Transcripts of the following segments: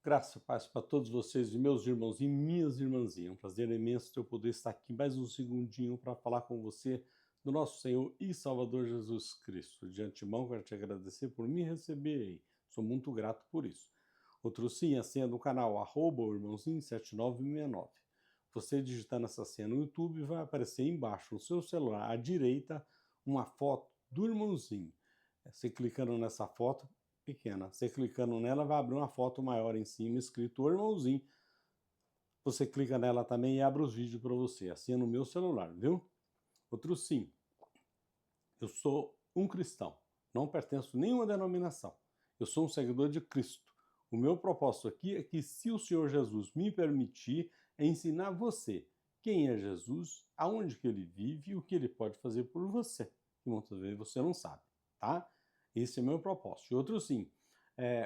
Graça e paz para todos vocês, meus irmãos e minhas irmãzinhas. É um prazer imenso eu poder estar aqui mais um segundinho para falar com você do nosso Senhor e Salvador Jesus Cristo. De antemão, quero te agradecer por me receber aí. Sou muito grato por isso. Outro sim, a senha do canal, @irmãozinho7969. Você digitando essa senha no YouTube, vai aparecer embaixo no seu celular, à direita, uma foto do irmãozinho. Você clicando nessa foto, pequena. Você clicando nela, vai abrir uma foto maior em cima, escrito irmãozinho. Você clica nela também e abre os vídeos para você. Assim é no meu celular, viu? Outro sim. Eu sou um cristão. Não pertenço a nenhuma denominação. Eu sou um seguidor de Cristo. O meu propósito aqui é que, se o Senhor Jesus me permitir, é ensinar você quem é Jesus, aonde que ele vive e o que ele pode fazer por você. Que muitas vezes você não sabe, tá? Esse é o meu propósito. E outro sim,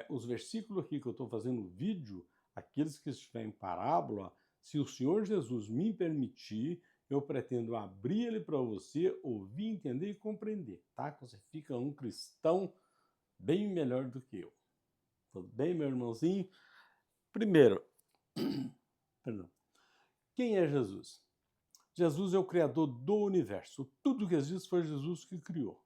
os versículos aqui que eu estou fazendo vídeo, aqueles que estiverem em parábola, se o Senhor Jesus me permitir, eu pretendo abrir ele para você ouvir, entender e compreender, tá? Que você fica um cristão bem melhor do que eu. Tudo bem, meu irmãozinho? Primeiro, perdão. Quem é Jesus? Jesus é o criador do universo. Tudo que existe foi Jesus que criou.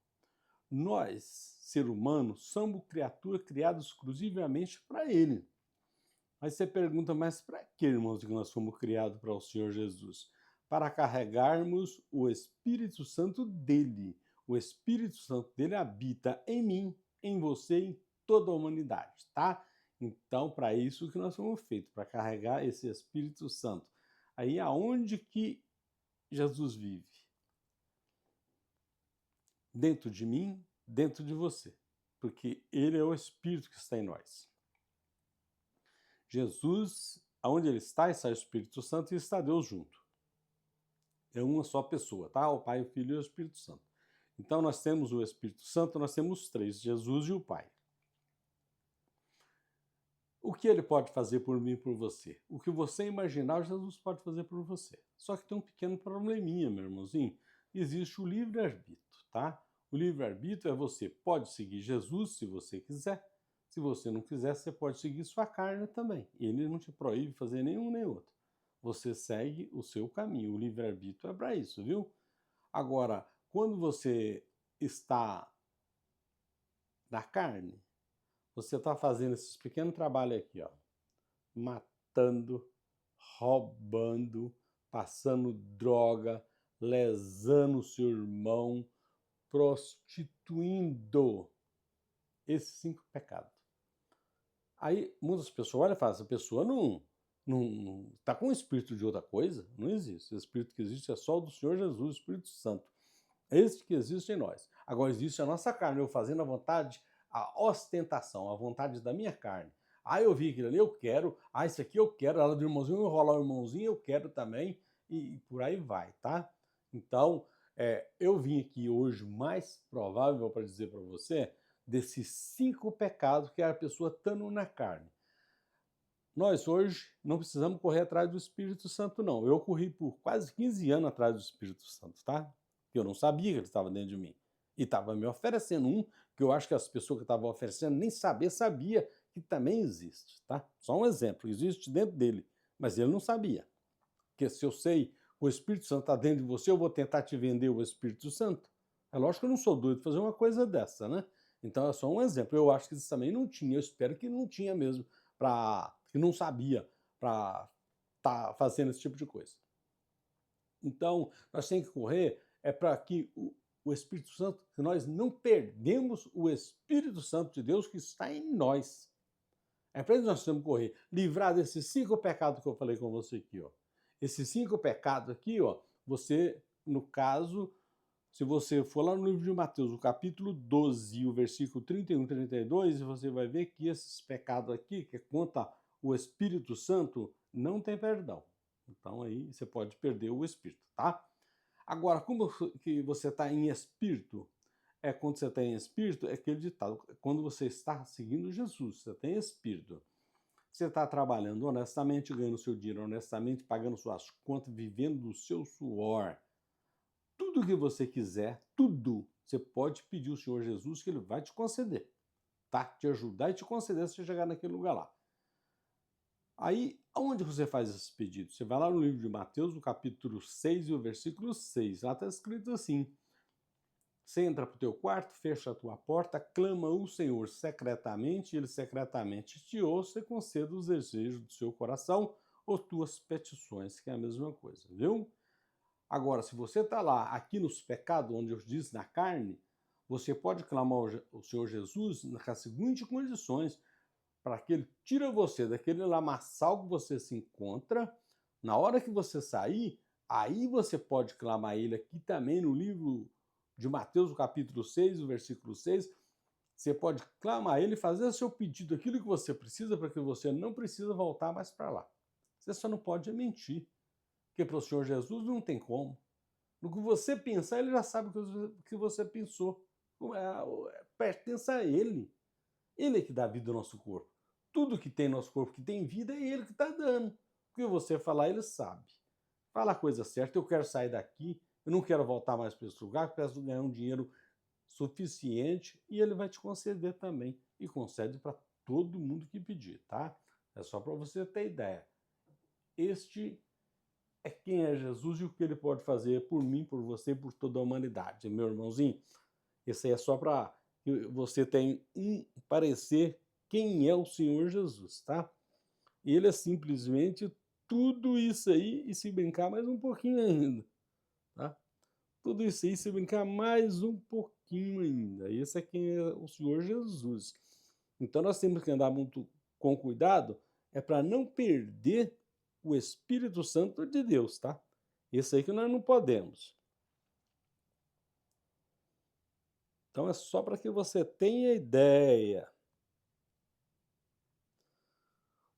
Nós, ser humano, somos criaturas criadas exclusivamente para ele. Aí você pergunta, mas para que, irmãos, que nós fomos criados para o Senhor Jesus? Para carregarmos o Espírito Santo dele. O Espírito Santo dele habita em mim, em você, em toda a humanidade, tá? Então, para isso que nós fomos feitos, para carregar esse Espírito Santo. Aí, aonde que Jesus vive? Dentro de mim, dentro de você. Porque ele é o Espírito que está em nós. Jesus, aonde ele está o Espírito Santo e está Deus junto. É uma só pessoa, tá? O Pai, o Filho e o Espírito Santo. Então nós temos o Espírito Santo, nós temos três, Jesus e o Pai. O que ele pode fazer por mim e por você? O que você imaginar, Jesus pode fazer por você. Só que tem um pequeno probleminha, meu irmãozinho. Existe o livre-arbítrio, tá? O livre-arbítrio é você pode seguir Jesus se você quiser. Se você não quiser, você pode seguir sua carne também. Ele não te proíbe fazer nenhum nem outro. Você segue o seu caminho. O livre-arbítrio é para isso, viu? Agora, quando você está na carne, você está fazendo esses pequenos trabalhos aqui, ó. Matando, roubando, passando droga, lesando o seu irmão, prostituindo. Esses 5 pecados. Aí muitas pessoas olham e falam, essa pessoa não está com o espírito de outra coisa? Não existe. O espírito que existe é só o do Senhor Jesus, o Espírito Santo. É esse que existe em nós. Agora existe a nossa carne, eu fazendo a vontade, a ostentação, a vontade da minha carne. Ah, eu vi aquilo ali, eu quero. Ah, isso aqui eu quero. Ela do irmãozinho, enrolar o irmãozinho, eu quero também. E por aí vai, tá? Então, eu vim aqui hoje mais provável para dizer para você desses 5 pecados que a pessoa estando na carne. Nós hoje não precisamos correr atrás do Espírito Santo, não. Eu corri por quase 15 anos atrás do Espírito Santo, tá? Eu não sabia que ele estava dentro de mim. E estava me oferecendo um que eu acho que as pessoas que estavam oferecendo nem sabia que também existe, tá? Só um exemplo, existe dentro dele, mas ele não sabia. Porque se eu sei o Espírito Santo está dentro de você, eu vou tentar te vender o Espírito Santo? É lógico que eu não sou doido de fazer uma coisa dessa, né? Então é só um exemplo. Eu acho que isso também não tinha, eu espero que não tinha mesmo, que não sabia para estar fazendo esse tipo de coisa. Então, nós temos que correr para que o Espírito Santo, que nós não perdemos o Espírito Santo de Deus que está em nós. É para isso que nós temos que correr, livrar desses 5 pecados que eu falei com você aqui, ó. Esses 5 pecados aqui, ó, você, no caso, se você for lá no livro de Mateus, o capítulo 12, o versículo 31 e 32, você vai ver que esses pecados aqui, que conta o Espírito Santo, não tem perdão. Então aí você pode perder o Espírito, tá? Agora, como que você está em Espírito? Quando você está em Espírito, é aquele ditado, quando você está seguindo Jesus, você tem Espírito. Você está trabalhando honestamente, ganhando seu dinheiro honestamente, pagando suas contas, vivendo do seu suor. Tudo que você quiser, tudo, você pode pedir ao Senhor Jesus que Ele vai te conceder, tá? Te ajudar e te conceder se você chegar naquele lugar lá. Aí, aonde você faz esse pedido? Você vai lá no livro de Mateus, no capítulo 6 e o versículo 6. Lá está escrito assim: você entra para o teu quarto, fecha a tua porta, clama o Senhor secretamente, ele secretamente te ouça e conceda os desejos do seu coração ou tuas petições, que é a mesma coisa, viu? Agora, se você está lá, aqui nos pecados, onde eu disse na carne, você pode clamar o Senhor Jesus nas seguintes condições, para que ele tire você daquele lamaçal que você se encontra. Na hora que você sair, aí você pode clamar ele aqui também no livro de Mateus, capítulo 6, o versículo 6. Você pode clamar ele e fazer o seu pedido, aquilo que você precisa, para que você não precisa voltar mais para lá. Você só não pode mentir, porque para o Senhor Jesus não tem como. No que você pensar, ele já sabe o que você pensou. Pertence a ele. Ele é que dá vida ao nosso corpo. Tudo que tem no nosso corpo que tem vida é ele que está dando. O que você falar, ele sabe. Fala a coisa certa, eu quero sair daqui, eu não quero voltar mais para esse lugar, peço ganhar um dinheiro suficiente e ele vai te conceder também. E concede para todo mundo que pedir, tá? É só para você ter ideia. Este é quem é Jesus e o que ele pode fazer por mim, por você, por toda a humanidade. Meu irmãozinho, esse aí é só para que você tenha um parecer quem é o Senhor Jesus, tá? Ele é simplesmente tudo isso aí e se brincar mais um pouquinho ainda, tá? Tudo isso aí se brincar mais um pouquinho ainda. Esse é quem é o Senhor Jesus. Então nós temos que andar muito com cuidado, é para não perder o Espírito Santo de Deus, tá? Esse aí que nós não podemos. Então é só para que você tenha ideia.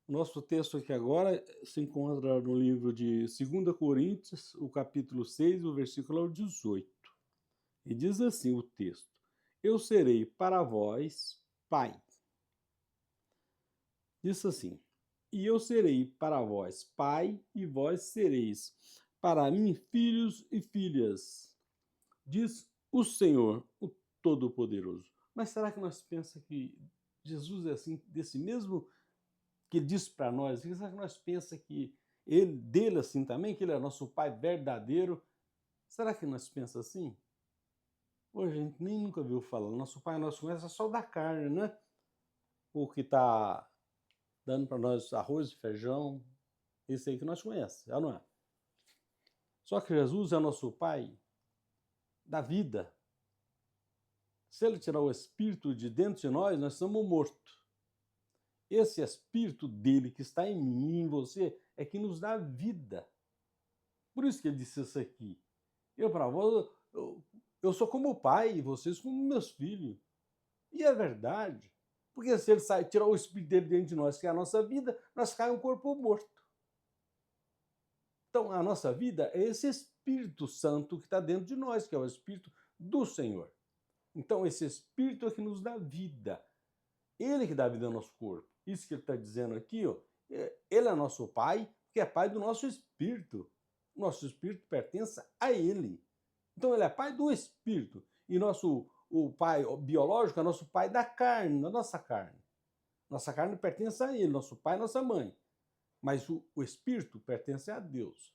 O nosso texto aqui agora se encontra no livro de 2 Coríntios, o capítulo 6, o versículo 18. E diz assim o texto: eu serei para vós pai. Diz assim: e eu serei para vós pai, e vós sereis para mim filhos e filhas, diz o Senhor, o Todo-Poderoso. Mas será que nós pensamos que Jesus é assim, desse mesmo que diz para nós? Será que nós pensamos que ele, dele assim também, que ele é nosso pai verdadeiro? Será que nós pensamos assim? Hoje a gente nem nunca viu falar. Nosso pai nós conhecemos só da carne, né? O que está dando para nós arroz e feijão, esse aí que nós conhecemos, é ou não é? Só que Jesus é nosso pai da vida. Se ele tirar o espírito de dentro de nós, nós somos mortos. Esse espírito dele que está em mim e em você é que nos dá vida. Por isso que ele disse isso aqui. Eu para vós, eu sou como o pai e vocês como meus filhos. E é verdade. Porque se ele tirar o espírito dele dentro de nós, que é a nossa vida, nós caímos um corpo morto. Então, a nossa vida é esse Espírito Santo que está dentro de nós, que é o Espírito do Senhor. Então, esse Espírito é que nos dá vida. Ele que dá vida ao nosso corpo. Isso que ele está dizendo aqui, ó, ele é nosso Pai, que é Pai do nosso Espírito. O nosso Espírito pertence a Ele. Então, ele é Pai do Espírito. E o Pai biológico é nosso Pai da carne, da nossa carne. Nossa carne pertence a Ele, nosso Pai e nossa mãe. Mas o Espírito pertence a Deus.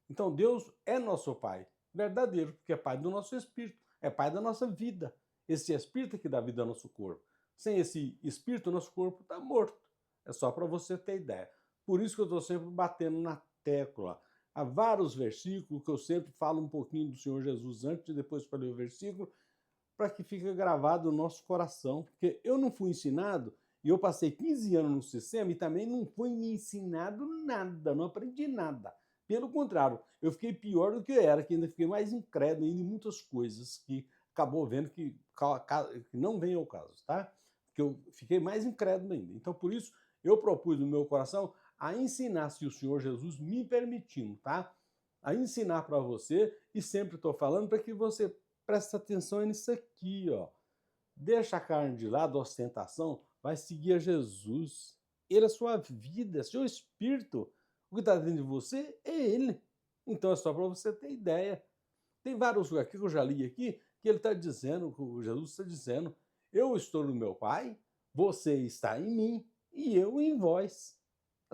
Então, Deus é nosso Pai verdadeiro, porque é Pai do nosso Espírito, é Pai da nossa vida. Esse Espírito é que dá vida ao nosso corpo. Sem esse Espírito, o nosso corpo está morto. É só para você ter ideia. Por isso que eu estou sempre batendo na tecla. Há vários versículos que eu sempre falo um pouquinho do Senhor Jesus antes e depois para ler o versículo, para que fique gravado no nosso coração. Porque eu não fui ensinado, e eu passei 15 anos no sistema e também não fui me ensinado nada, não aprendi nada. Pelo contrário, eu fiquei pior do que eu era, que ainda fiquei mais incrédulo em muitas coisas que acabou vendo que não vem ao caso, tá? Que eu fiquei mais incrédulo ainda. Então, por isso, eu propus no meu coração a ensinar, se o Senhor Jesus me permitindo, tá? A ensinar para você, e sempre estou falando para que você preste atenção nisso aqui, ó. Deixa a carne de lado, a ostentação, vai seguir a Jesus. Ele é sua vida, é seu espírito. O que está dentro de você é ele. Então é só para você ter ideia. Tem vários lugares que eu já li aqui que ele está dizendo, que o Jesus está dizendo, eu estou no meu Pai, você está em mim e eu em vós.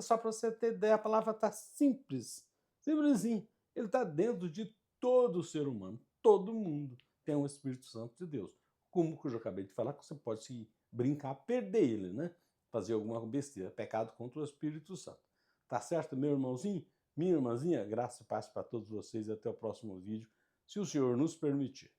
Só para você ter ideia, a palavra está simples, simplesinho. Ele está dentro de todo ser humano, todo mundo tem um Espírito Santo de Deus. Como que eu já acabei de falar, que você pode se brincar, perder ele, né? Fazer alguma besteira, pecado contra o Espírito Santo. Tá certo, meu irmãozinho? Minha irmãzinha, graça e paz para todos vocês e até o próximo vídeo, se o Senhor nos permitir.